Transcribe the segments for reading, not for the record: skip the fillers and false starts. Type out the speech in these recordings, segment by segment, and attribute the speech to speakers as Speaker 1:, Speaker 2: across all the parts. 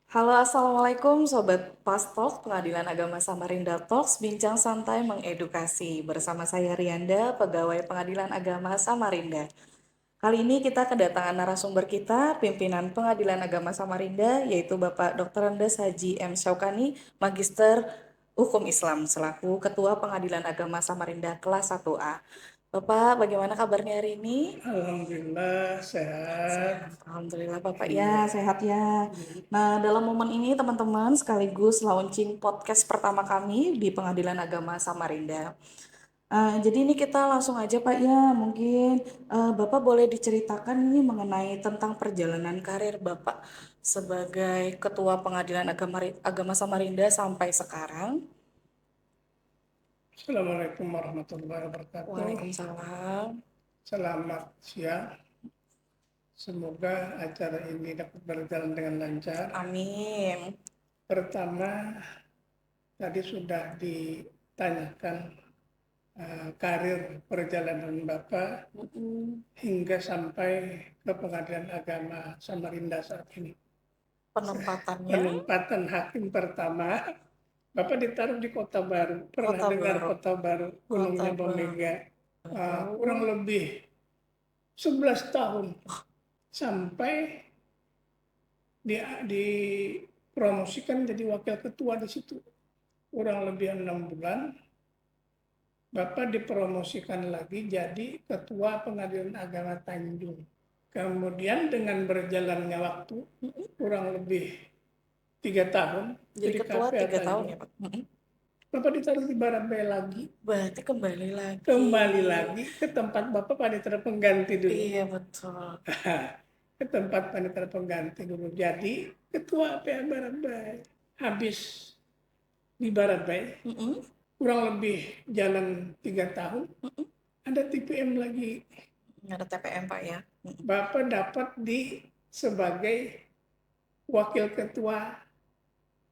Speaker 1: Halo, Assalamualaikum Sobat Pastok, Pengadilan Agama Samarinda Talks, Bincang Santai Mengedukasi. Bersama saya Rianda, Pegawai Pengadilan Agama Samarinda. Kali ini kita kedatangan narasumber kita, Pimpinan Pengadilan Agama Samarinda, yaitu Bapak Dr. Andes Haji M. Syaukani, Magister Hukum Islam, selaku Ketua Pengadilan Agama Samarinda kelas 1A. Bapak, bagaimana kabarnya hari ini?
Speaker 2: Alhamdulillah sehat.
Speaker 1: Alhamdulillah Bapak ya,
Speaker 2: Iya.
Speaker 1: sehat ya. Nah, dalam momen ini teman-teman sekaligus launching podcast pertama kami di Pengadilan Agama Samarinda. Jadi ini kita langsung aja Pak ya, mungkin Bapak boleh diceritakan ini mengenai tentang perjalanan karir Bapak sebagai Ketua Pengadilan Agama Samarinda sampai sekarang.
Speaker 2: Assalamualaikum warahmatullahi wabarakatuh.
Speaker 1: Waalaikumsalam.
Speaker 2: Selamat siang. Semoga acara ini dapat berjalan dengan lancar.
Speaker 1: Amin.
Speaker 2: Pertama, tadi sudah ditanyakan karir perjalanan Bapak hingga sampai ke Pengadilan Agama Samarinda saat ini.
Speaker 1: Penempatannya
Speaker 2: Penempatan hakim pertama, Bapak ditaruh di Kota Baru. Pernah
Speaker 1: Kota
Speaker 2: dengar
Speaker 1: Baru.
Speaker 2: Kota Baru,
Speaker 1: Kota
Speaker 2: Gunungnya
Speaker 1: Baru.
Speaker 2: Bomega? Kurang lebih 11 tahun sampai dipromosikan jadi wakil ketua di situ. Kurang lebih 6 bulan, Bapak dipromosikan lagi jadi ketua Pengadilan Agama Tanjung. Kemudian dengan berjalannya waktu, kurang lebih 3 tahun,
Speaker 1: Jadi ketua
Speaker 2: KPA
Speaker 1: 3 tahun
Speaker 2: Tanjung.
Speaker 1: ya Pak?
Speaker 2: Bapak ditaruh di Barabai lagi,
Speaker 1: Berarti kembali
Speaker 2: kembali ke tempat Bapak panitera pengganti dulu.
Speaker 1: Iya betul.
Speaker 2: Ke tempat panitera pengganti dulu. Jadi ketua PA Barabai. Habis di Barabai, kurang lebih jalan 3 tahun, ada TPM lagi.
Speaker 1: Ada TPM Pak ya.
Speaker 2: Bapak dapat sebagai wakil ketua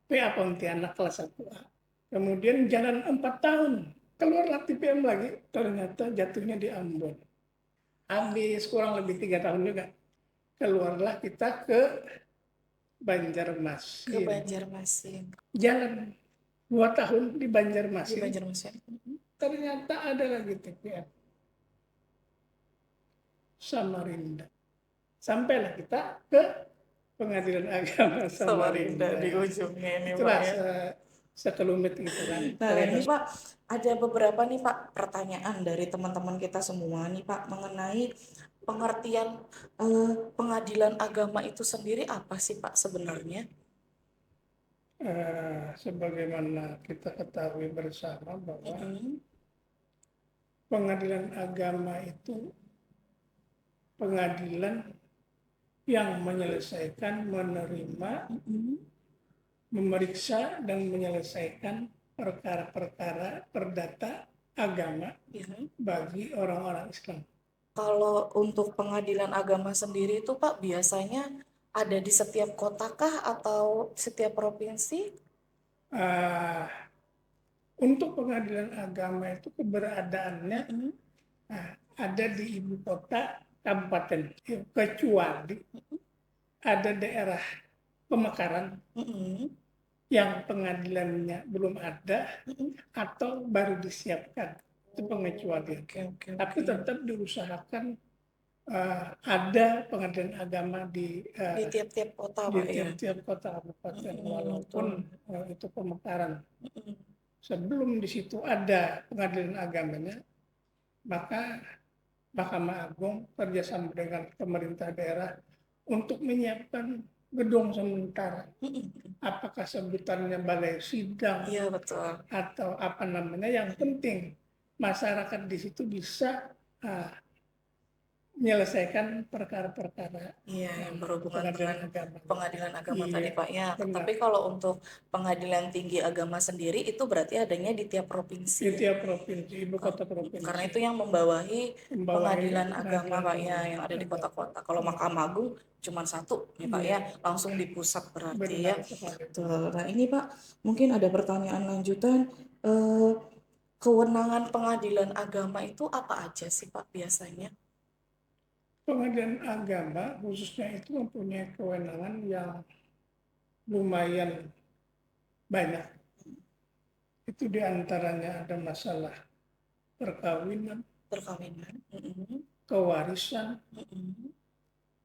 Speaker 2: PA Pontianak kelas 1A. Kemudian jalan 4 tahun, keluarlah TPM lagi, ternyata jatuhnya di Ambon. Habis kurang lebih 3 tahun juga, keluarlah kita ke Banjarmasin.
Speaker 1: Ke Banjarmasin.
Speaker 2: Jalan 2 tahun di
Speaker 1: Di
Speaker 2: Banjarmasin,
Speaker 1: Banjarmasin.
Speaker 2: ternyata ada lagi TPM Samarinda. Sampailah kita ke Pengadilan Agama
Speaker 1: Samarinda
Speaker 2: Samarinda.
Speaker 1: di ujungnya ini Pak
Speaker 2: Itulah
Speaker 1: ya.
Speaker 2: sekelumit gitu kan.
Speaker 1: Nah ini Pak, ada beberapa nih Pak pertanyaan dari teman-teman kita semua nih Pak mengenai pengertian pengadilan agama itu sendiri apa sih Pak sebenarnya?
Speaker 2: Sebagaimana kita ketahui bersama bahwa pengadilan agama itu pengadilan yang menyelesaikan, menerima, memeriksa dan menyelesaikan perkara-perkara perdata agama bagi orang-orang Islam.
Speaker 1: Kalau untuk pengadilan agama sendiri itu Pak biasanya ada di setiap kota kah atau setiap provinsi?
Speaker 2: Untuk pengadilan agama itu keberadaannya ada di ibu kota kabupaten, kecuali ada daerah pemekaran yang pengadilannya belum ada atau baru disiapkan. Itu pengecualian. Tapi tetap diusahakan ada pengadilan agama di
Speaker 1: tiap-tiap kota
Speaker 2: di
Speaker 1: Pak ya.
Speaker 2: tiap-tiap kota kabupaten, walaupun itu pemekaran. Sebelum di situ ada pengadilan agamanya, maka Mahkamah Agung kerjasama dengan pemerintah daerah untuk menyiapkan gedung sementara. Apakah sebutannya balai sidang?
Speaker 1: Iya betul.
Speaker 2: Atau apa namanya? Yang penting masyarakat di situ bisa menyelesaikan perkara-perkara
Speaker 1: yang berhubungan dengan pengadilan agama
Speaker 2: iya,
Speaker 1: tadi Pak ya.
Speaker 2: benar.
Speaker 1: Tapi kalau untuk pengadilan tinggi agama sendiri itu berarti adanya di tiap provinsi.
Speaker 2: Di tiap provinsi, ibu kota provinsi.
Speaker 1: Karena itu yang membawahi pengadilan agama Pak ya yang ada di kota-kota. Kalau Mahkamah Agung cuma satu nih Pak ya, langsung di pusat berarti ya. Betul. Nah ini Pak, mungkin ada pertanyaan lanjutan. Kewenangan pengadilan agama itu apa aja sih Pak biasanya?
Speaker 2: Pengadilan agama khususnya itu mempunyai kewenangan yang lumayan banyak. Itu diantaranya ada masalah perkawinan,
Speaker 1: Perkawinan.
Speaker 2: kewarisan,
Speaker 1: Mm-mm.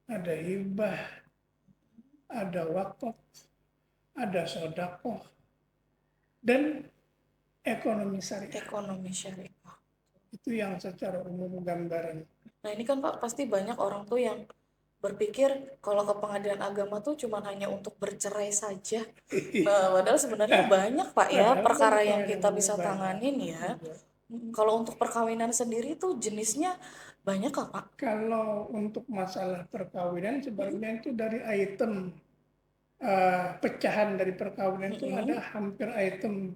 Speaker 2: ada hibah, ada wakaf, ada sodakoh, dan ekonomi syariah.
Speaker 1: Ekonomi syariah.
Speaker 2: Itu yang secara umum gambaran.
Speaker 1: Nah ini kan Pak pasti banyak orang tuh yang berpikir kalau ke pengadilan agama tuh cuma hanya untuk bercerai saja. Nah, padahal sebenarnya banyak Pak ya
Speaker 2: Padahal
Speaker 1: perkara yang
Speaker 2: poin
Speaker 1: kita bisa
Speaker 2: banyak.
Speaker 1: tanganin ya. Kalau untuk perkawinan sendiri tuh jenisnya banyak kah Pak?
Speaker 2: Kalau untuk masalah perkawinan sebenarnya itu dari item pecahan dari perkawinan itu ada hampir 20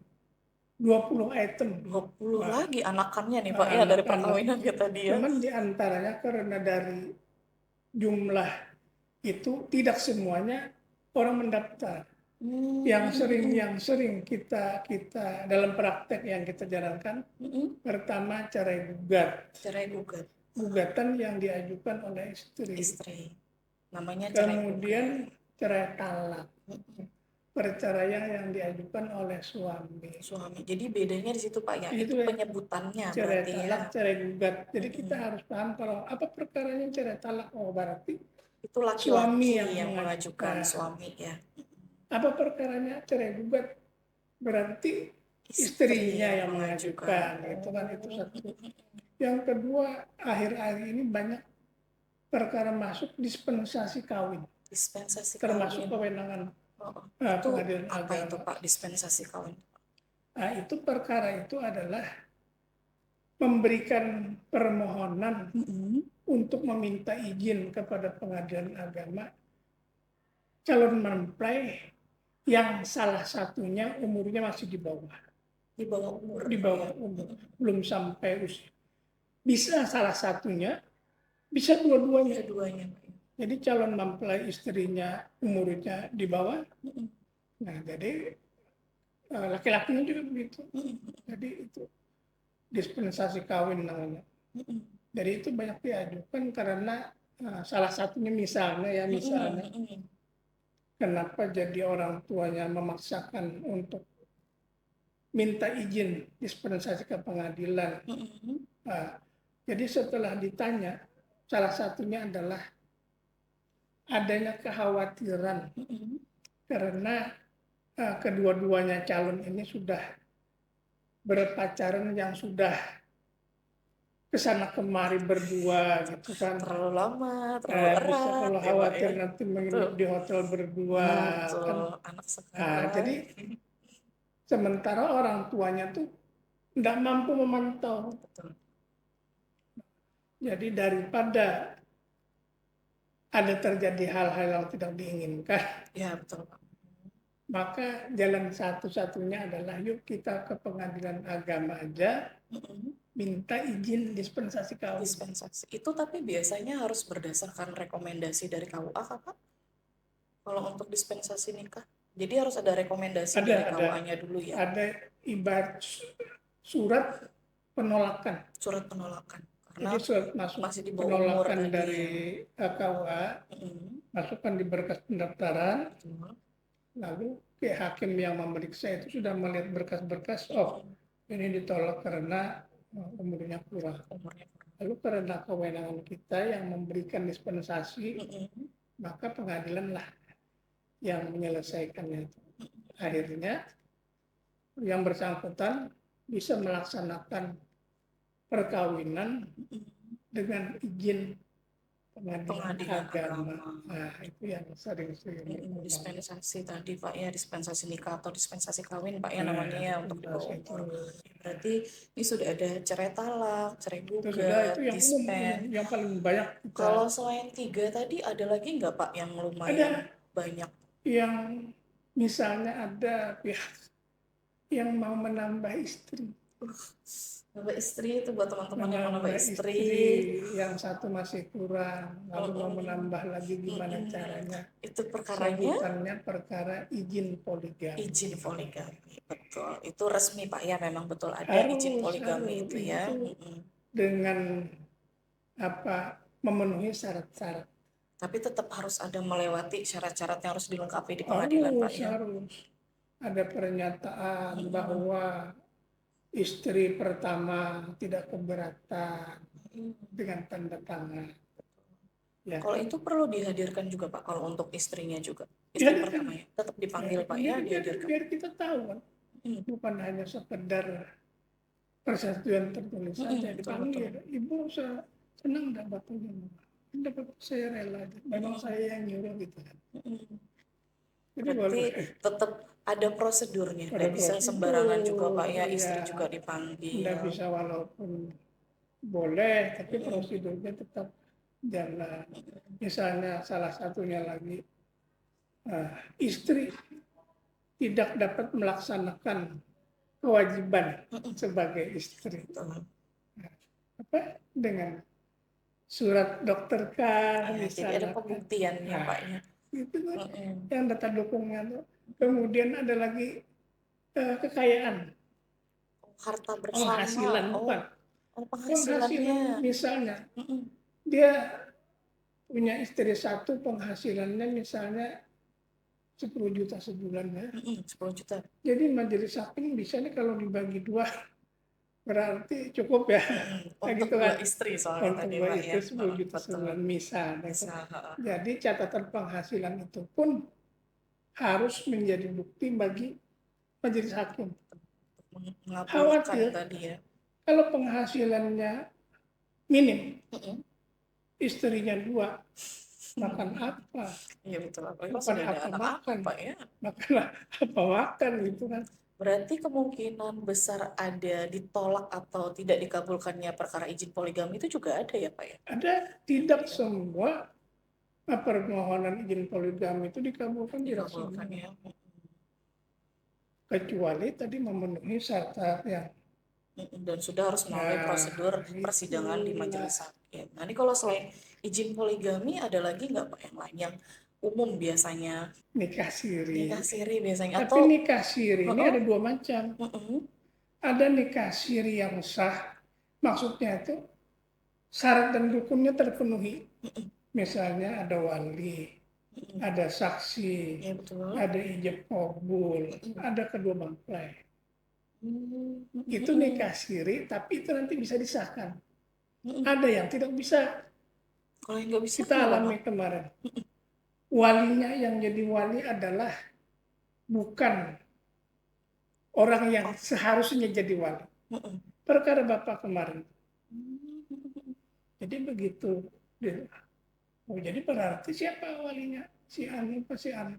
Speaker 2: item.
Speaker 1: 20
Speaker 2: Nah,
Speaker 1: lagi anakannya nih Pak ya dari
Speaker 2: anak-anak.
Speaker 1: perkawinan kita dia.
Speaker 2: Cuman diantaranya karena dari jumlah itu tidak semuanya orang mendaftar. Yang sering kita dalam praktek yang kita jalankan, pertama cerai gugat.
Speaker 1: Cerai gugat.
Speaker 2: Gugatan yang diajukan oleh istri.
Speaker 1: Namanya cerai
Speaker 2: Kemudian
Speaker 1: gugat.
Speaker 2: cerai talak. Perceraian yang diajukan oleh suami.
Speaker 1: Jadi bedanya di situ Pak ya, itu penyebutannya
Speaker 2: cerai
Speaker 1: berarti
Speaker 2: talak,
Speaker 1: ya.
Speaker 2: cerai gugat. Jadi kita harus paham kalau apa perkaranya cerai talak. Oh berarti
Speaker 1: itu laki-laki
Speaker 2: suami
Speaker 1: yang mengajukan suami ya.
Speaker 2: Apa perkaranya cerai gugat? Berarti istrinya yang mengajukan. Itu kan itu satu. Yang kedua, akhir-akhir ini banyak perkara masuk dispensasi kawin.
Speaker 1: Dispensasi
Speaker 2: termasuk
Speaker 1: kawin.
Speaker 2: Kewenangan
Speaker 1: Itu
Speaker 2: pengadilan
Speaker 1: apa
Speaker 2: agama.
Speaker 1: itu Pak dispensasi kawin?
Speaker 2: Nah, itu perkara itu adalah memberikan permohonan untuk meminta izin kepada pengadilan agama calon mempelai yang salah satunya umurnya masih di bawah. Di bawah umur. Belum sampai usia. Bisa salah satunya, bisa dua-duanya. Jadi calon mempelai istrinya umurnya di bawah. Nah, jadi laki-lakinya juga begitu. Jadi itu dispensasi kawin namanya. Jadi itu banyak diajukan karena salah satunya misalnya kenapa jadi orang tuanya memaksakan untuk minta izin dispensasi ke pengadilan. Jadi setelah ditanya, salah satunya adalah adanya kekhawatiran karena kedua-duanya calon ini sudah berpacaran yang sudah kesana kemari berdua gitu kan.
Speaker 1: Terlalu lama, terlalu erat.
Speaker 2: Kalau khawatir nanti menginap di hotel berdua kan.
Speaker 1: Anak sekarang.
Speaker 2: Jadi sementara orang tuanya tuh tidak mampu memantau. Jadi daripada ada terjadi hal-hal yang tidak diinginkan.
Speaker 1: Ya betul Pak.
Speaker 2: Maka jalan satu-satunya adalah yuk kita ke pengadilan agama aja minta izin dispensasi kawin.
Speaker 1: Dispensasi itu tapi biasanya harus berdasarkan rekomendasi dari KUA Pak? Kalau untuk dispensasi nikah, jadi harus ada rekomendasi dari KUA-nya dulu ya?
Speaker 2: Ada ibarat surat penolakan.
Speaker 1: Surat penolakan.
Speaker 2: Jadi surat masih di bawah penolakan dari KUA, masukkan di berkas pendaftaran, lalu hakim yang memeriksa itu sudah melihat berkas-berkas, oh ini ditolak karena umurnya kurang. Lalu karena kewenangan kita yang memberikan dispensasi, maka pengadilan lah yang menyelesaikannya itu. Akhirnya yang bersangkutan bisa melaksanakan perkawinan dengan izin pengadilan agama. Nah, itu yang sering-sering
Speaker 1: dispensasi tadi Pak ya, dispensasi nikah atau dispensasi kawin Pak ya namanya ya untuk di bawah umur. Berarti ini sudah ada cerai talak, cerai gugat, dispen.
Speaker 2: Yang paling banyak.
Speaker 1: Kalau selain 3 tadi ada lagi nggak Pak yang lumayan banyak?
Speaker 2: Yang misalnya ada pihak yang mau menambah istri.
Speaker 1: Nambah istri itu buat teman-teman yang mau nambah istri.
Speaker 2: Yang satu masih kurang, lalu mau menambah lagi gimana caranya?
Speaker 1: Itu perkaranya?
Speaker 2: Sebutannya perkara izin poligami.
Speaker 1: Izin poligami, betul. Itu resmi Pak ya, memang betul ada izin poligami itu ya.
Speaker 2: Dengan memenuhi syarat-syarat.
Speaker 1: Tapi tetap harus ada melewati syarat-syarat yang harus dilengkapi di pengadilan, Pak, ya?
Speaker 2: Harus ada pernyataan
Speaker 1: Mm-mm.
Speaker 2: bahwa istri pertama tidak keberatan
Speaker 1: Mm.
Speaker 2: dengan tanda tangan, ya
Speaker 1: Kalau
Speaker 2: kan?
Speaker 1: itu perlu dihadirkan juga, Pak, kalau untuk istrinya juga. Istri
Speaker 2: Dihadirkan,
Speaker 1: pertama ya, tetap dipanggil, Pak,
Speaker 2: dihadirkan.
Speaker 1: ya,
Speaker 2: Biar,
Speaker 1: dihadirkan.
Speaker 2: biar kita tahu kan,
Speaker 1: Mm.
Speaker 2: bukan hanya sekedar persetujuan tertulis saja,
Speaker 1: Mm-mm, betul, betul.
Speaker 2: dipanggil. Ibu saya senang dapat begini. Dapat saya rela, memang
Speaker 1: Mm-mm.
Speaker 2: saya yang nyuruh gitu kan.
Speaker 1: Mm-mm.
Speaker 2: Jadi
Speaker 1: Berarti
Speaker 2: boleh
Speaker 1: tetap ada prosedurnya,
Speaker 2: pada
Speaker 1: nggak bisa sembarangan juga, Pak,
Speaker 2: prosedur,
Speaker 1: ya,
Speaker 2: ya
Speaker 1: istri juga dipanggil.
Speaker 2: tidak bisa walaupun boleh, tapi
Speaker 1: Mm-mm.
Speaker 2: prosedurnya tetap jalan. Misalnya salah satunya lagi, istri tidak dapat melaksanakan kewajiban
Speaker 1: Mm-mm.
Speaker 2: sebagai istri.
Speaker 1: Betul.
Speaker 2: Apa dengan surat dokter kah
Speaker 1: Ya, jadi ada
Speaker 2: misalnya kan.
Speaker 1: pembuktiannya,
Speaker 2: Nah,
Speaker 1: Pak, ya.
Speaker 2: itu kan
Speaker 1: Mm-mm.
Speaker 2: yang data dukungnya tuh. Kemudian ada lagi kekayaan,
Speaker 1: Harta bersama.
Speaker 2: penghasilan
Speaker 1: Oh,
Speaker 2: bukan.
Speaker 1: oh
Speaker 2: Penghasilan
Speaker 1: penghasilannya.
Speaker 2: misalnya
Speaker 1: Mm-mm.
Speaker 2: dia punya istri satu, penghasilannya misalnya 10 juta sebulan ya.
Speaker 1: 10 juta.
Speaker 2: Jadi majelis hakim bisa nih kalau dibagi dua berarti cukup ya. Kayak
Speaker 1: Untuk
Speaker 2: gitu
Speaker 1: dua
Speaker 2: kan.
Speaker 1: istri soalnya
Speaker 2: Untuk
Speaker 1: tadi,
Speaker 2: dua
Speaker 1: Pak,
Speaker 2: istri
Speaker 1: ya.
Speaker 2: 10 juta
Speaker 1: Betul.
Speaker 2: sebulan misalnya.
Speaker 1: Bisa.
Speaker 2: Jadi catatan penghasilan itu pun harus menjadi bukti bagi majelis hakim.
Speaker 1: Mengabulkan
Speaker 2: Khawatir
Speaker 1: tadi, ya.
Speaker 2: kalau penghasilannya minim,
Speaker 1: Mm-mm.
Speaker 2: istrinya dua, makan apa?
Speaker 1: Iya, betul. Apalagi kalau
Speaker 2: Bukan
Speaker 1: sudah ada
Speaker 2: apa
Speaker 1: anak-anak,
Speaker 2: makan,
Speaker 1: Pak, ya.
Speaker 2: makan apa makan gitu kan.
Speaker 1: Berarti kemungkinan besar ada ditolak atau tidak dikabulkannya perkara izin poligami itu juga ada ya, Pak, ya?
Speaker 2: Ada, tidak semua permohonan izin poligami itu dikabulkan, tidak
Speaker 1: Dikabulkan,
Speaker 2: semua.
Speaker 1: ya.
Speaker 2: Kecuali tadi memenuhi syarat yang
Speaker 1: Dan sudah harus melalui prosedur persidangan di
Speaker 2: itulah
Speaker 1: majelis hakim. Nah, ini kalau selain izin poligami ada lagi nggak, Pak, yang lain yang umum biasanya?
Speaker 2: nikah siri.
Speaker 1: Nikah siri biasanya
Speaker 2: Tapi
Speaker 1: atau
Speaker 2: nikah siri ini
Speaker 1: Heeh,
Speaker 2: ada dua macam.
Speaker 1: heeh,
Speaker 2: Ada nikah siri yang sah, maksudnya itu syarat dan rukunnya terpenuhi. Misalnya ada wali, ada saksi,
Speaker 1: ya betul.
Speaker 2: ada ijab kabul, ada kedua mempelai. Itu
Speaker 1: Mm-mm.
Speaker 2: nikah siri, tapi itu nanti bisa disahkan.
Speaker 1: Mm-mm.
Speaker 2: Ada yang tidak bisa.
Speaker 1: Kalau yang nggak bisa
Speaker 2: Kita
Speaker 1: kenapa,
Speaker 2: alami
Speaker 1: Pak?
Speaker 2: kemarin. Walinya yang jadi wali adalah bukan orang yang
Speaker 1: Oh,
Speaker 2: seharusnya jadi wali.
Speaker 1: mm-mm.
Speaker 2: Perkara Bapak kemarin.
Speaker 1: Mm-mm.
Speaker 2: Jadi begitu. Oh, jadi berarti siapa walinya? Si Ani apa si Ani?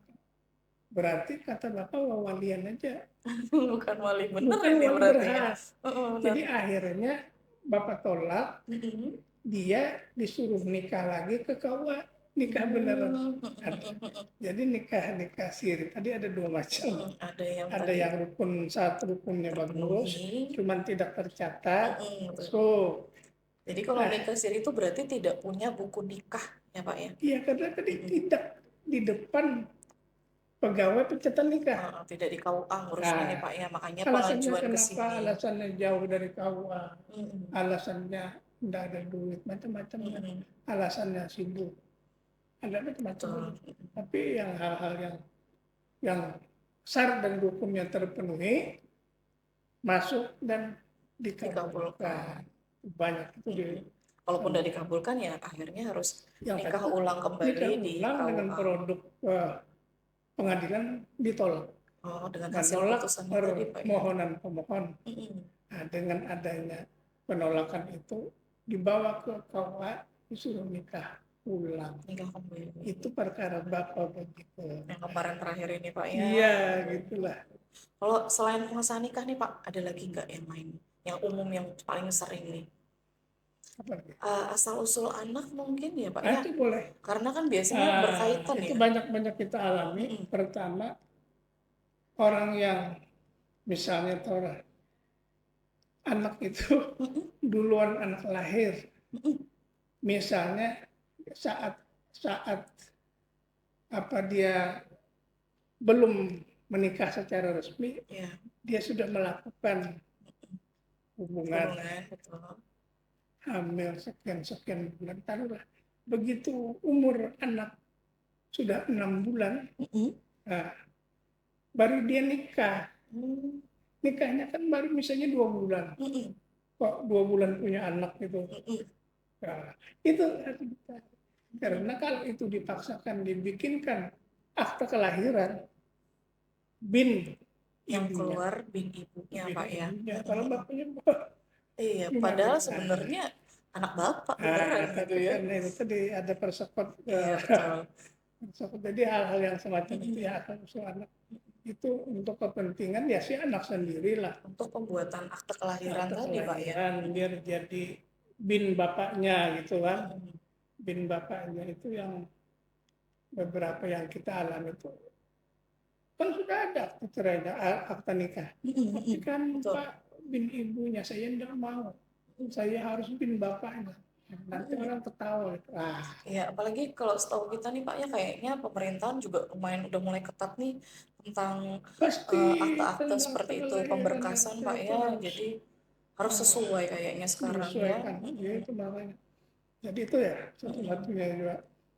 Speaker 2: Berarti kata Bapak walian aja.
Speaker 1: Bukan wali bener
Speaker 2: Bukan
Speaker 1: ini
Speaker 2: wali
Speaker 1: berarti ya.
Speaker 2: berhak.
Speaker 1: Benar.
Speaker 2: Jadi akhirnya Bapak tolak,
Speaker 1: Mm-mm.
Speaker 2: dia disuruh nikah lagi ke KUA. Nikah beneran.
Speaker 1: Mm-mm.
Speaker 2: Jadi nikah siri. Tadi ada dua macam.
Speaker 1: Ada yang
Speaker 2: Ada
Speaker 1: tadi
Speaker 2: yang rukun, satu rukunnya bagus,
Speaker 1: terpenuhi.
Speaker 2: cuman tidak tercatat.
Speaker 1: Betul.
Speaker 2: So,
Speaker 1: Jadi kalau nikah siri itu berarti tidak punya buku nikah ya, Pak, ya?
Speaker 2: iya karena tadi tidak di depan pegawai pencatatan nikah.
Speaker 1: Tidak di KUA ngurusnya nih,
Speaker 2: Nah,
Speaker 1: Pak, ya. Makanya
Speaker 2: alasannya
Speaker 1: pengajuan ke
Speaker 2: kenapa?
Speaker 1: sini.
Speaker 2: Alasannya jauh dari KUA.
Speaker 1: Mm-mm.
Speaker 2: Alasannya tidak ada duit, macam-macam.
Speaker 1: Mm-mm.
Speaker 2: Alasannya sibuk. Ada macam-macam.
Speaker 1: Betul.
Speaker 2: Tapi yang hal-hal yang syarat dan hukumnya terpenuhi, masuk dan dikabulkan. Banyak itu di
Speaker 1: Walaupun tidak dikabulkan ya akhirnya harus
Speaker 2: yang
Speaker 1: nikah
Speaker 2: satu
Speaker 1: ulang kembali
Speaker 2: nikah
Speaker 1: di
Speaker 2: ulang dengan
Speaker 1: KUA.
Speaker 2: produk pengadilan ditolak.
Speaker 1: Oh, dengan hasil
Speaker 2: Menolak
Speaker 1: putusannya tadi, Pak, ya.
Speaker 2: permohonan pemohon.
Speaker 1: Mm-mm.
Speaker 2: Nah, dengan adanya penolakan itu dibawa ke KUA, disuruh nikah ulang.
Speaker 1: Nikah kembali.
Speaker 2: Itu perkara Bapak begitu.
Speaker 1: Yang kemarin terakhir ini, Pak, ya.
Speaker 2: Iya, gitulah.
Speaker 1: Kalau selain pengesahan nikah nih, Pak, ada lagi nggak yang lain? Yang umum yang paling sering nih?
Speaker 2: Apa lagi?
Speaker 1: Asal usul anak mungkin ya, Pak,
Speaker 2: Nah,
Speaker 1: ya.
Speaker 2: itu boleh.
Speaker 1: Karena kan biasanya berkaitan
Speaker 2: Itu
Speaker 1: ya.
Speaker 2: banyak-banyak kita alami. Pertama, orang yang misalnya anak itu duluan anak lahir. Misalnya saat apa dia belum menikah secara resmi,
Speaker 1: Ya,
Speaker 2: dia sudah melakukan hubungan
Speaker 1: hubungan, betul.
Speaker 2: hamil sekian bulan, taruhlah begitu umur anak sudah 6 bulan,
Speaker 1: Mm-mm.
Speaker 2: nah, baru dia nikah.
Speaker 1: Hmm.
Speaker 2: Nikahnya kan baru misalnya 2 bulan.
Speaker 1: Mm-mm.
Speaker 2: Kok 2 bulan punya anak gitu.
Speaker 1: Mm-mm.
Speaker 2: Nah, itu harus ditarik. Karena kalau itu dipaksakan dibikinkan akta kelahiran, bin
Speaker 1: Yang
Speaker 2: ibunya,
Speaker 1: keluar bin ibunya,
Speaker 2: bin
Speaker 1: Pak ya.
Speaker 2: ibunya. Kalau
Speaker 1: Mm-mm.
Speaker 2: bapaknya
Speaker 1: Iya,
Speaker 2: gimana?
Speaker 1: padahal
Speaker 2: Nah,
Speaker 1: sebenarnya anak bapak beneran
Speaker 2: tadi
Speaker 1: gitu
Speaker 2: ya,
Speaker 1: kan.
Speaker 2: nah, itu tadi ada persekot,
Speaker 1: Iya, betul.
Speaker 2: persekot. Jadi hal-hal yang semacam itu ya
Speaker 1: Mm-mm.
Speaker 2: asal usul anak itu untuk kepentingan ya si anak sendirilah.
Speaker 1: Untuk pembuatan akte kelahiran
Speaker 2: Akta
Speaker 1: tadi, Pak ya.
Speaker 2: kelahiran biar jadi bin bapaknya gitu kan.
Speaker 1: Mm-mm.
Speaker 2: Bin bapaknya itu yang beberapa yang kita alami itu kan sudah ada akta cerainya, akta nikah.
Speaker 1: Mm-mm.
Speaker 2: Tapi
Speaker 1: Mm-mm.
Speaker 2: kan
Speaker 1: Betul.
Speaker 2: Pak bin ibunya saya tidak mau. Saya harus bin bapaknya. Nanti
Speaker 1: Mm-mm.
Speaker 2: orang ketawa. Ah,
Speaker 1: Ya, apalagi kalau setahu kita nih Pak ya, kayaknya pemerintahan juga lumayan udah mulai ketat nih tentang
Speaker 2: pasti
Speaker 1: akte-akte
Speaker 2: tentang akta
Speaker 1: seperti itu,
Speaker 2: kelahiran
Speaker 1: pemberkasan
Speaker 2: akta
Speaker 1: Pak
Speaker 2: itu
Speaker 1: ya.
Speaker 2: harus
Speaker 1: Jadi harus sesuai kayaknya sekarang ya.
Speaker 2: disesuaikan. Ya
Speaker 1: Mm-mm.
Speaker 2: itu makanya. Jadi itu ya
Speaker 1: Mm-mm.
Speaker 2: satu-satunya juga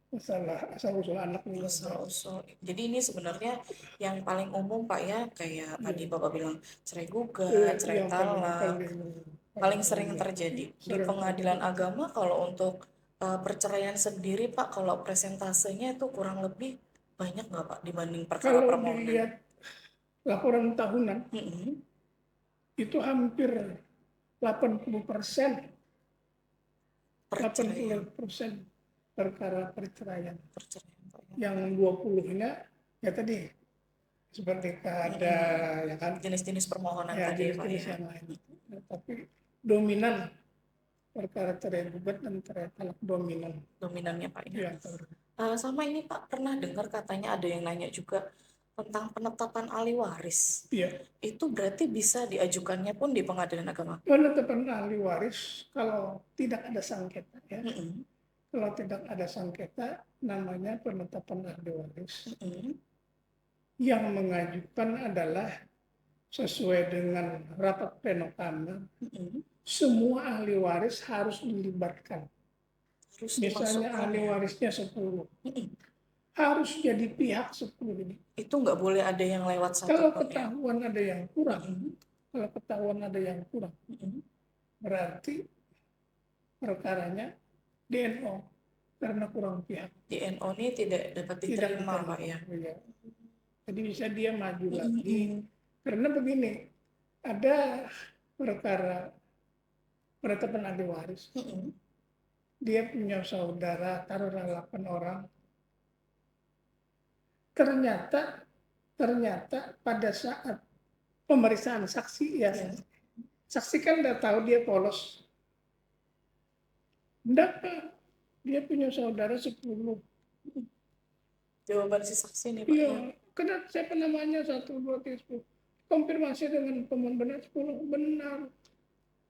Speaker 2: masalah asal usul anak ini.
Speaker 1: Usul-usul. Jadi ini sebenarnya yang paling umum Pak ya, kayak tadi
Speaker 2: Ya.
Speaker 1: Bapak bilang cerai gugat, cerai
Speaker 2: Yang paling
Speaker 1: talak,
Speaker 2: paling
Speaker 1: paling
Speaker 2: paling
Speaker 1: sering
Speaker 2: umum
Speaker 1: terjadi di
Speaker 2: sering
Speaker 1: pengadilan
Speaker 2: terjadi.
Speaker 1: agama. Kalau untuk perceraian sendiri Pak, kalau presentasenya itu kurang lebih banyak nggak Pak dibanding perkara
Speaker 2: Kalau
Speaker 1: permohonan?
Speaker 2: dilihat laporan tahunan
Speaker 1: Mm-mm.
Speaker 2: itu hampir 80%,
Speaker 1: Perceraian,
Speaker 2: 80% perkara perceraian.
Speaker 1: perceraian Pak ya.
Speaker 2: Yang 20-nya ya tadi seperti ada
Speaker 1: Mm-mm.
Speaker 2: ya kan
Speaker 1: Jenis-jenis permohonan
Speaker 2: ya
Speaker 1: tadi Pak
Speaker 2: jenis-jenis
Speaker 1: ya.
Speaker 2: yang lain. Nah, tapi dominan perkara cerai gugat dan cerai talak dominan
Speaker 1: Dominannya Pak ya.
Speaker 2: ya.
Speaker 1: Sama ini Pak, pernah dengar katanya ada yang nanya juga tentang penetapan ahli waris.
Speaker 2: Iya,
Speaker 1: Itu berarti bisa diajukannya pun di pengadilan agama.
Speaker 2: penetapan ahli waris kalau tidak ada sengketa ya.
Speaker 1: Mm-mm.
Speaker 2: Kalau tidak ada sengketa namanya penetapan ahli waris.
Speaker 1: Mm-mm.
Speaker 2: Yang mengajukan adalah sesuai dengan rapat pleno kamar,
Speaker 1: Mm-mm.
Speaker 2: semua ahli waris harus dilibatkan.
Speaker 1: Harus
Speaker 2: Misalnya
Speaker 1: dimasukkan
Speaker 2: ahli
Speaker 1: ya.
Speaker 2: warisnya 10,
Speaker 1: Mm-mm.
Speaker 2: harus jadi pihak 10 ini.
Speaker 1: Itu nggak boleh ada yang lewat satu
Speaker 2: Kalau
Speaker 1: pun ya.
Speaker 2: ketahuan ada yang kurang,
Speaker 1: Mm-mm.
Speaker 2: kalau ketahuan ada yang kurang,
Speaker 1: Mm-mm.
Speaker 2: berarti perkaranya DNO karena kurang pihak.
Speaker 1: DNO ini tidak dapat
Speaker 2: Tidak
Speaker 1: diterima
Speaker 2: diterima.
Speaker 1: Pak ya.
Speaker 2: Ya. Jadi bisa dia maju
Speaker 1: Mm-mm.
Speaker 2: lagi. Karena begini, ada perkara penetapan ahli waris.
Speaker 1: Mm-mm.
Speaker 2: Dia punya saudara, taruhlah 8 orang. Ternyata pada saat pemeriksaan saksi ya,
Speaker 1: Ya.
Speaker 2: saksi kan udah tahu dia polos. Enggak, dia punya saudara 10.
Speaker 1: Jawaban si saksi nih Pak
Speaker 2: Iya,
Speaker 1: ya.
Speaker 2: karena siapa namanya 1, 2, 3, 10. Konfirmasi dengan pemohon benar 10 benar.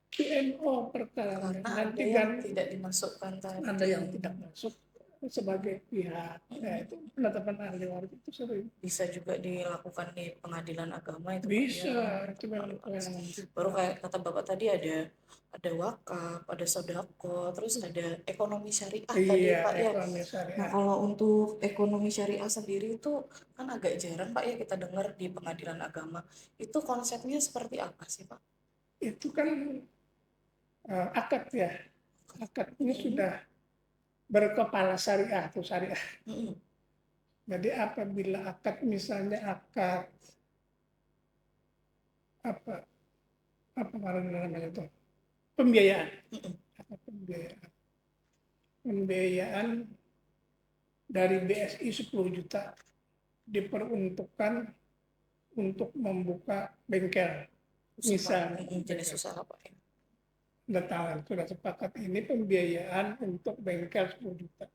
Speaker 2: DNO perkara
Speaker 1: Karena
Speaker 2: nanti
Speaker 1: ada
Speaker 2: kan
Speaker 1: yang tidak dimasukkan tadi.
Speaker 2: ada yang tidak masuk sebagai pihak. Ya, itu penetapan ahli waris itu sering.
Speaker 1: Bisa juga dilakukan di pengadilan agama itu Pak
Speaker 2: Bisa,
Speaker 1: ya.
Speaker 2: itu memang kewenangan kita.
Speaker 1: Baru kayak kata Bapak tadi ada wakaf, ada sodako, terus ada ekonomi syariah tadi
Speaker 2: Iya,
Speaker 1: Pak ya.
Speaker 2: ekonomi
Speaker 1: Nah,
Speaker 2: syariah.
Speaker 1: kalau untuk ekonomi syariah sendiri itu kan agak jarang Pak ya kita dengar di pengadilan agama. Itu konsepnya seperti apa sih Pak?
Speaker 2: Itu kan akad ya. Akad ini sudah berkepala syariah tuh syariah.
Speaker 1: Mm-mm.
Speaker 2: Jadi apabila akad misalnya akad apa apa namanya itu pembiayaan,
Speaker 1: Mm-mm.
Speaker 2: akad pembiayaan, pembiayaan dari BSI 10 juta diperuntukkan untuk membuka bengkel.
Speaker 1: Usaha,
Speaker 2: Misalnya,
Speaker 1: jenis usaha Pak ya.
Speaker 2: sudah sepakat ini pembiayaan untuk bengkel 10 juta.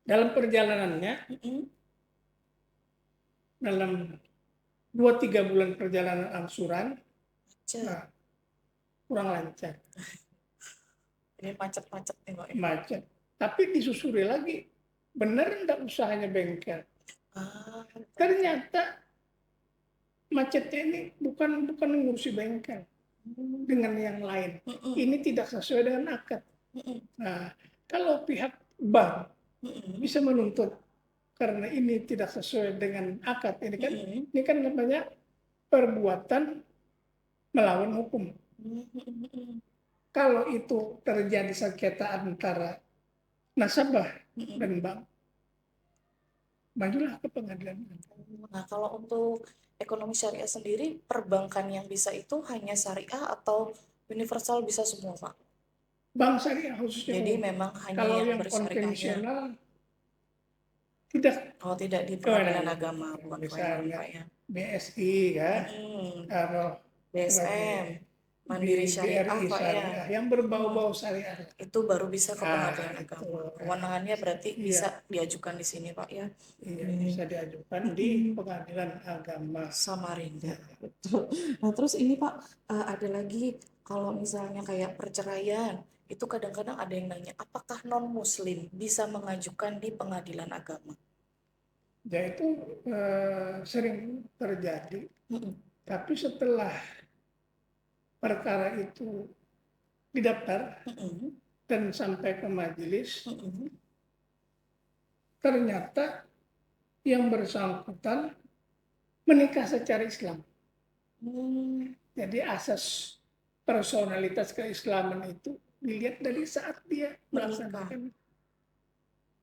Speaker 2: Dalam perjalanannya,
Speaker 1: Mm-mm.
Speaker 2: dalam 2-3 bulan perjalanan angsuran,
Speaker 1: Macet.
Speaker 2: nah, kurang lancar,
Speaker 1: Ini macet-macet nih Pak ya.
Speaker 2: macet. Tapi disusuri lagi, benar enggak usahanya bengkel?
Speaker 1: Ah,
Speaker 2: Ternyata macetnya ini bukan ngurusi bengkel dengan yang lain.
Speaker 1: mm-mm.
Speaker 2: Ini tidak sesuai dengan akad.
Speaker 1: Mm-mm.
Speaker 2: Nah, Kalau pihak bank
Speaker 1: Mm-mm.
Speaker 2: bisa menuntut karena ini tidak sesuai dengan akad,
Speaker 1: Mm-mm.
Speaker 2: ini kan namanya perbuatan melawan hukum.
Speaker 1: Mm-mm.
Speaker 2: Kalau itu terjadi sengketa antara nasabah
Speaker 1: Mm-mm.
Speaker 2: dan bank, majulah ke pengadilan.
Speaker 1: Nah, kalau untuk ekonomi syariah sendiri, perbankan yang bisa itu hanya syariah atau universal bisa semua, Pak?
Speaker 2: Bank syariah khususnya
Speaker 1: Jadi
Speaker 2: umum.
Speaker 1: memang hanya
Speaker 2: Kalau
Speaker 1: yang
Speaker 2: yang
Speaker 1: bersyariahnya.
Speaker 2: konvensional tidak
Speaker 1: Oh, tidak di pengadilan
Speaker 2: kewenangan.
Speaker 1: agama, bukan kewenangan,
Speaker 2: Misalnya
Speaker 1: Pak ya.
Speaker 2: BSI ya,
Speaker 1: Mm-mm.
Speaker 2: kalau
Speaker 1: BSM, Mandiri Syariah,
Speaker 2: BRI
Speaker 1: Pak ya.
Speaker 2: syariah yang
Speaker 1: Mm.
Speaker 2: berbau-bau syariah.
Speaker 1: Itu baru bisa ke pengadilan
Speaker 2: Itu
Speaker 1: agama. Kewenangannya berarti
Speaker 2: iya,
Speaker 1: bisa diajukan di sini, Pak ya.
Speaker 2: iya
Speaker 1: Hmm.
Speaker 2: bisa diajukan di
Speaker 1: Mm-mm.
Speaker 2: pengadilan agama.
Speaker 1: Samarinda, betul. Nah, terus ini Pak, ada lagi kalau misalnya kayak perceraian, itu kadang-kadang ada yang nanya, apakah non-Muslim bisa mengajukan di pengadilan agama?
Speaker 2: Ya itu sering terjadi.
Speaker 1: Mm-mm.
Speaker 2: Tapi setelah perkara itu didaftar
Speaker 1: Mm-mm.
Speaker 2: dan sampai ke majelis,
Speaker 1: Mm-mm.
Speaker 2: ternyata yang bersangkutan menikah secara Islam.
Speaker 1: Hmm,
Speaker 2: Jadi asas personalitas keislaman itu dilihat dari saat dia
Speaker 1: menikah,
Speaker 2: melaksanakan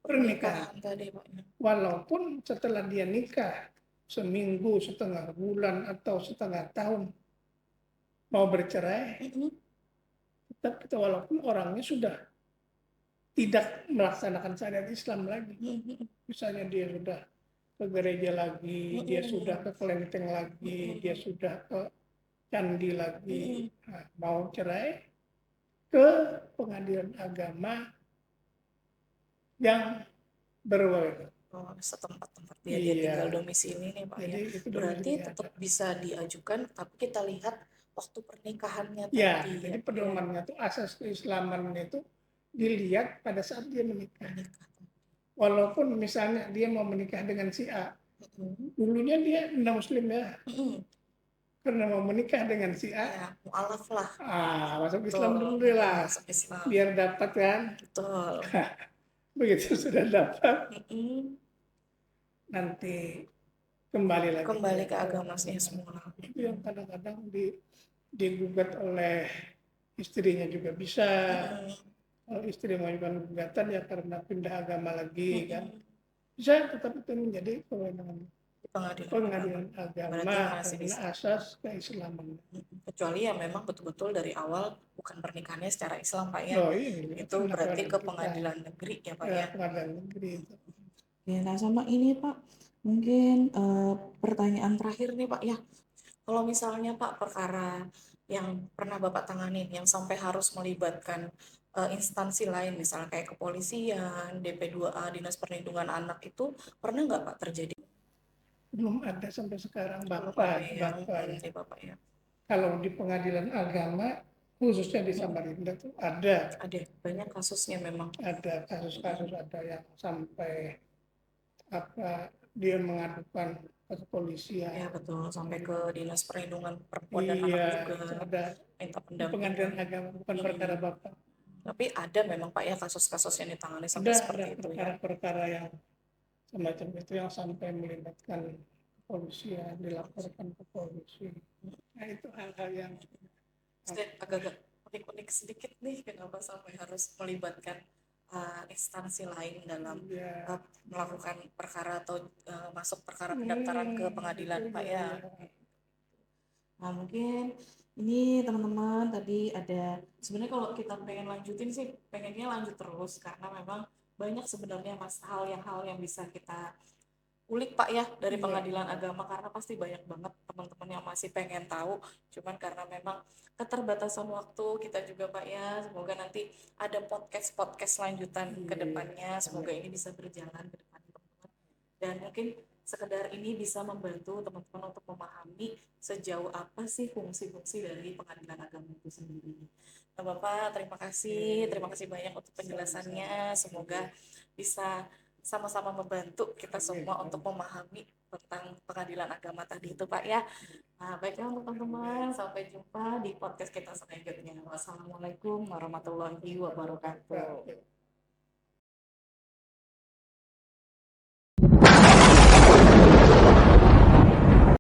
Speaker 2: pernikahan.
Speaker 1: pernikahan tadi Pak ya.
Speaker 2: Walaupun setelah dia nikah seminggu, setengah bulan, atau setengah tahun mau bercerai,
Speaker 1: Mm-mm.
Speaker 2: tetap kita walaupun orangnya sudah tidak melaksanakan syariat Islam lagi.
Speaker 1: Mm-mm.
Speaker 2: Misalnya dia sudah ke gereja lagi, dia sudah
Speaker 1: Mm-mm.
Speaker 2: ke kelenteng lagi, dia
Speaker 1: Mm-mm.
Speaker 2: sudah ke candi lagi,
Speaker 1: Mm-mm.
Speaker 2: nah, mau cerai ke pengadilan agama yang berwenang.
Speaker 1: Oh, setempat-tempat dia tinggal
Speaker 2: Iya,
Speaker 1: domisili nih Pak
Speaker 2: jadi
Speaker 1: ya.
Speaker 2: itu
Speaker 1: Berarti
Speaker 2: domisilinya ada.
Speaker 1: tetap bisa diajukan, tapi kita lihat waktu pernikahannya
Speaker 2: Ya,
Speaker 1: tadi ya
Speaker 2: jadi
Speaker 1: Pak ya.
Speaker 2: pedomannya itu asas keislamannya itu dilihat pada saat dia menikah.
Speaker 1: Menikah.
Speaker 2: Walaupun misalnya dia mau menikah dengan si A,
Speaker 1: Mm-mm.
Speaker 2: dulunya dia non muslim ya,
Speaker 1: Mm-mm.
Speaker 2: karena mau menikah dengan si A,
Speaker 1: Ya, mualaf lah.
Speaker 2: masuk Islam
Speaker 1: Betul.
Speaker 2: dulu deh
Speaker 1: Mm-mm,
Speaker 2: lah,
Speaker 1: masuk Islam.
Speaker 2: biar dapat kan.
Speaker 1: Betul.
Speaker 2: Begitu sudah dapat,
Speaker 1: Mm-mm.
Speaker 2: nanti kembali lagi
Speaker 1: Kembali
Speaker 2: dia
Speaker 1: ke
Speaker 2: ke
Speaker 1: agamanya
Speaker 2: agama.
Speaker 1: semula.
Speaker 2: Itu yang kadang-kadang digugat oleh istrinya juga bisa.
Speaker 1: Mm-mm.
Speaker 2: Kalau istri mengajukan gugatan ya karena pindah agama lagi kan,
Speaker 1: Mm-mm.
Speaker 2: bisa, tetap itu menjadi kewenangan
Speaker 1: Di pengadilan agama.
Speaker 2: pengadilan agama
Speaker 1: Berarti masih
Speaker 2: karena
Speaker 1: bisa.
Speaker 2: asas keislaman.
Speaker 1: Mm-mm. Kecuali ya memang betul-betul dari awal bukan pernikahannya secara Islam Pak ya.
Speaker 2: Oh iya,
Speaker 1: Itu
Speaker 2: kenapa
Speaker 1: berarti
Speaker 2: harus
Speaker 1: ke
Speaker 2: kita
Speaker 1: pengadilan negeri ya Pak ya.
Speaker 2: pengadilan negeri itu?
Speaker 1: Ya, nah sama ini Pak, mungkin pertanyaan terakhir nih Pak ya. Kalau misalnya Pak perkara yang pernah Bapak tanganin yang sampai harus melibatkan instansi lain, misalnya kayak kepolisian, DP2A, Dinas Perlindungan Anak itu pernah nggak Pak terjadi?
Speaker 2: Belum ada sampai sekarang,
Speaker 1: Belum ada
Speaker 2: bahkan
Speaker 1: yang di Bapak ya.
Speaker 2: kalau di pengadilan agama khususnya di
Speaker 1: Mm-mm.
Speaker 2: Samarinda tuh ada
Speaker 1: Ada banyak kasusnya memang.
Speaker 2: kasus-kasus, ada yang sampai apa, dia mengadukan ke
Speaker 1: Ya
Speaker 2: kepolisian.
Speaker 1: betul, sampai ke Dinas Perlindungan Perempuan dan
Speaker 2: Iya,
Speaker 1: Anak juga
Speaker 2: itu ada
Speaker 1: minta
Speaker 2: di pengadilan
Speaker 1: pendampingan.
Speaker 2: agama, bukan
Speaker 1: Mm-mm.
Speaker 2: perkara bapak.
Speaker 1: Tapi ada memang Pak ya kasus-kasus yang ditangani sampai
Speaker 2: Ada
Speaker 1: seperti itu ya.
Speaker 2: perkara-perkara yang semacam itu yang sampai melibatkan kepolisian, dilaporkan ke polisi. Nah, itu hal-hal yang
Speaker 1: Saya agak-agak unik-unik sedikit nih kenapa sampai harus melibatkan instansi lain dalam
Speaker 2: ya,
Speaker 1: melakukan perkara atau masuk perkara pendaftaran ke
Speaker 2: itu
Speaker 1: pengadilan Pak
Speaker 2: dia
Speaker 1: ya.
Speaker 2: ya.
Speaker 1: Nah, mungkin ini teman-teman tadi ada sebenarnya kalau kita pengen lanjutin sih pengennya lanjut terus karena memang banyak sebenarnya mas hal yang bisa kita ulik Pak ya dari
Speaker 2: Iya,
Speaker 1: pengadilan agama karena pasti banyak banget teman-teman yang masih pengen tahu cuman karena memang keterbatasan waktu kita juga Pak ya semoga nanti ada podcast lanjutan ke
Speaker 2: iya.
Speaker 1: depannya semoga ini bisa berjalan ke depan teman-teman dan mungkin sekedar ini bisa membantu teman-teman untuk memahami sejauh apa sih fungsi-fungsi dari pengadilan agama itu sendiri. Nah, Bapak, terima kasih banyak untuk penjelasannya. Semoga bisa sama-sama membantu kita semua untuk memahami tentang pengadilan agama tadi itu, Pak ya. Nah, baiklah untuk teman-teman, sampai jumpa di podcast kita selanjutnya. Wassalamualaikum warahmatullahi wabarakatuh.